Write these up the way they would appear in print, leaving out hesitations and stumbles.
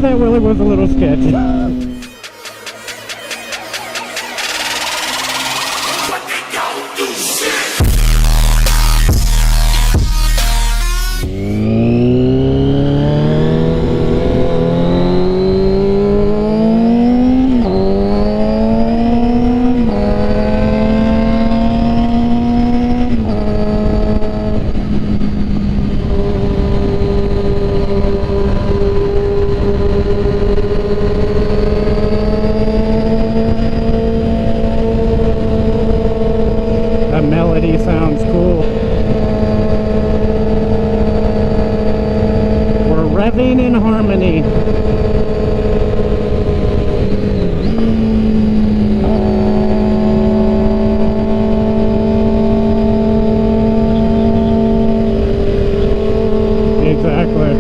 that wheelie was a little sketchy. Sounds cool. We're revving in harmony. Exactly.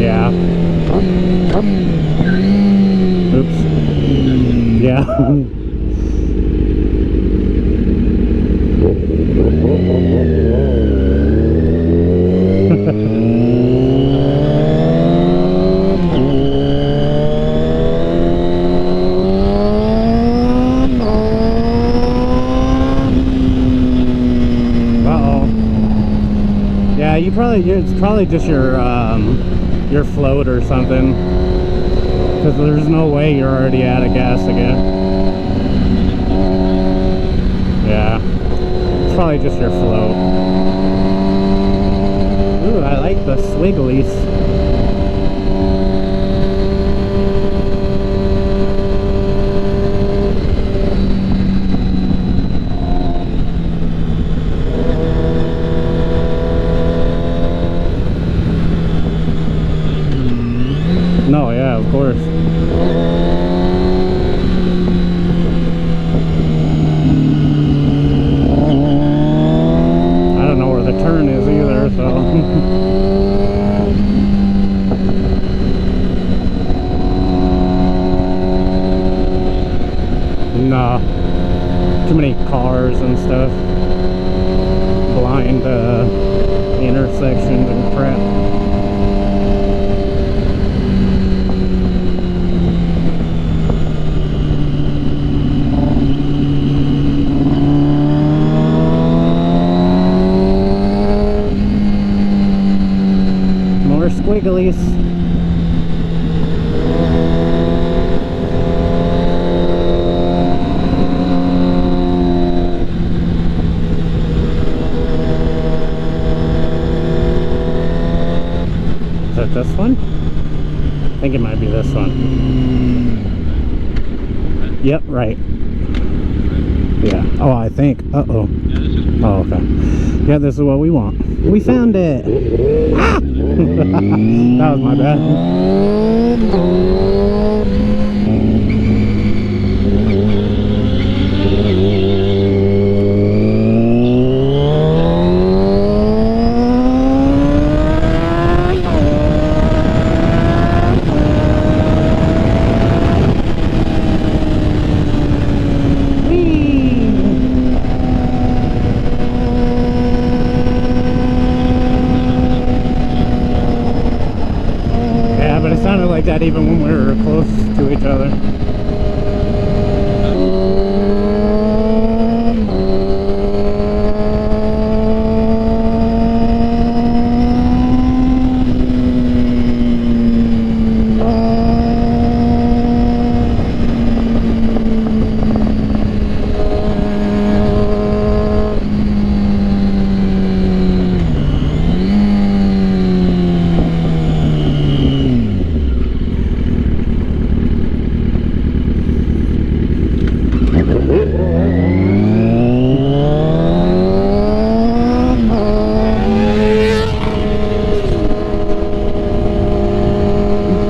Yeah. Oops. Yeah. Uh-oh. Yeah, it's probably just your float or something. Because there's no way you're already out of gas again. Yeah. It's probably just your float. Ooh, I like the swigglies. No, yeah, of course. I don't know where the turn is either, so. Nah. Too many cars and stuff. Blind intersections and crap. Squigglies. Is that this one? I think it might be this one. Yep, right. Yeah. Oh, I think. Uh-oh. Oh, okay. Yeah, this is what we want. We found it. Ah! That was my bad. Like that even when we were close to each other.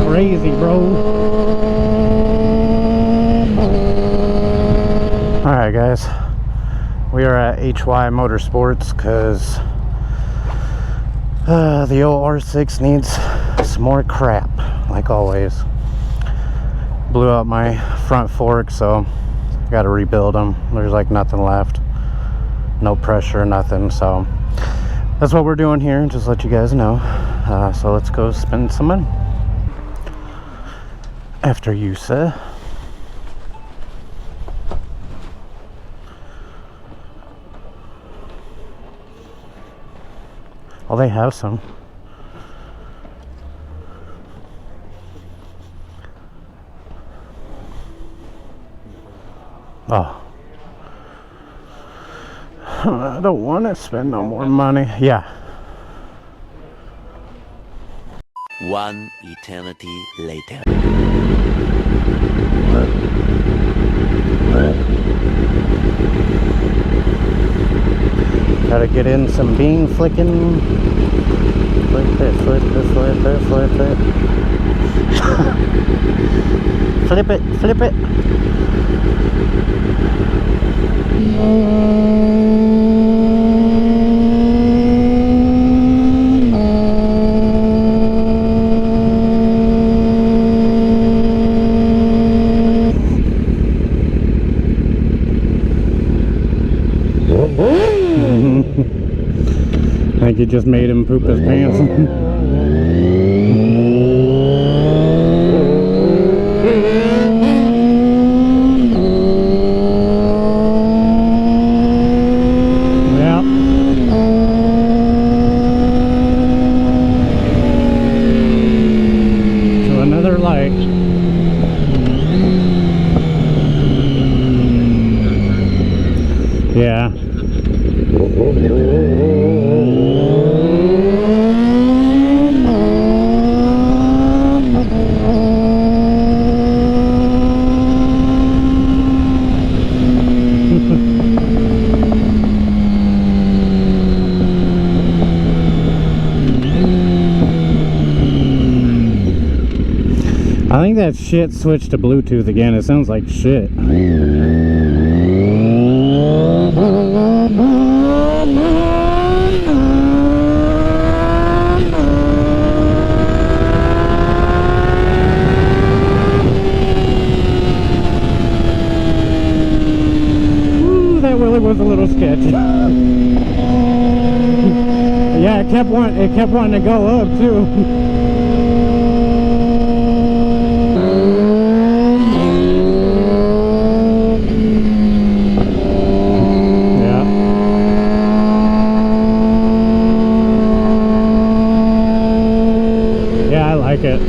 Crazy, bro. Alright guys, we are at HY Motorsports because the old R6 needs some more crap, like always. Blew out my front fork, so I gotta rebuild them. There's like nothing left. no pressure, nothing. So that's what we're doing here, just let you guys know. So let's go spend some money. After you, sir. Oh, they have some. Oh. I don't want to spend no more money. Yeah. One eternity later. Gotta get in some bean flicking. Flip it, flip it, flip it, flip it. Flip it, flip it. I think you just made him poop his pants. Yeah. To another light. Yeah. I think that shit switched to Bluetooth again. It sounds like shit. Ooh, that really was a little sketchy. Yeah, it kept wanting to go up too. It.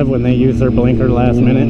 When they use their blinker last minute.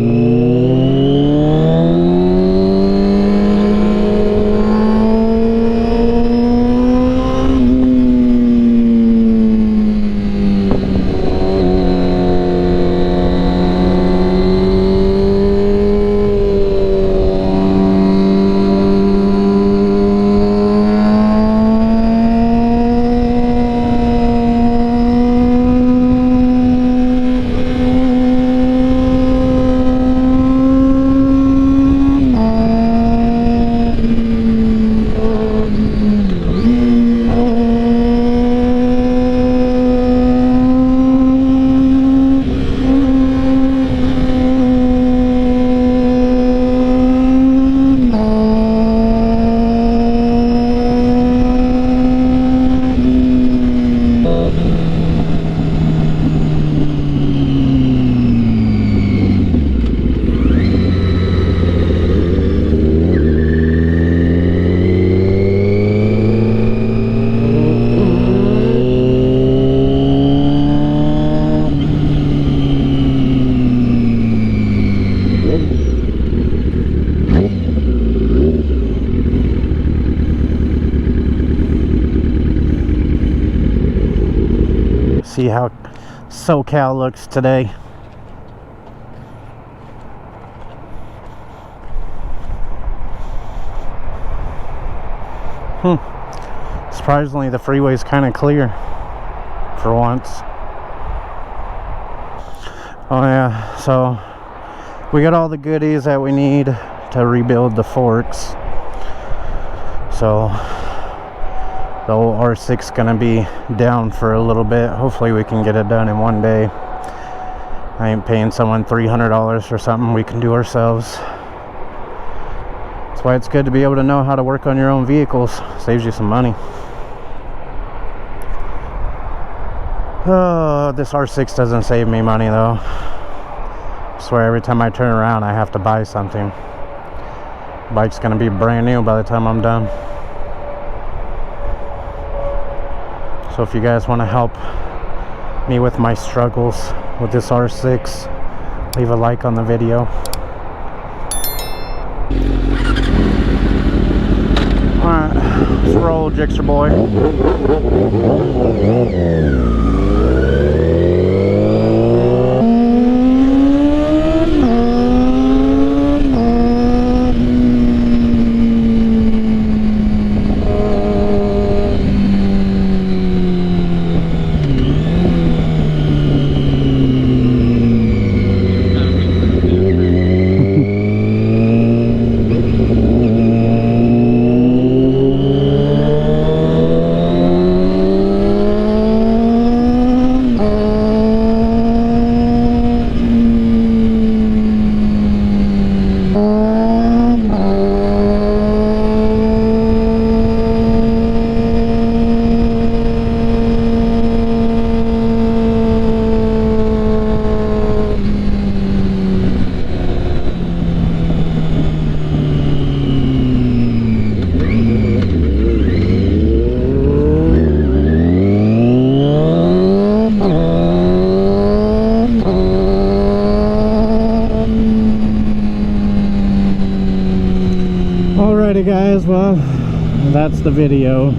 See how SoCal looks today. Surprisingly, the freeway's kind of clear for once. Oh yeah, so we got all the goodies that we need to rebuild the forks. So the old R6 gonna be down for a little bit. Hopefully we can get it done in one day. I ain't paying someone $300 for something we can do ourselves. That's why it's good to be able to know how to work on your own vehicles. Saves you some money. Oh, this R6 doesn't save me money though. I swear every time I turn around I have to buy something. Bike's gonna be brand new by the time I'm done. So if you guys want to help me with my struggles with this R6, leave a like on the video. Alright, let's roll, Jixter boy. Alrighty guys, well, that's the video.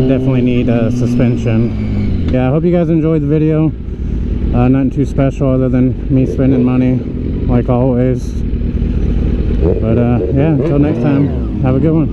Definitely need a suspension. Yeah, I hope you guys enjoyed the video. Nothing too special other than me spending money, like always. But yeah, until next time, have a good one.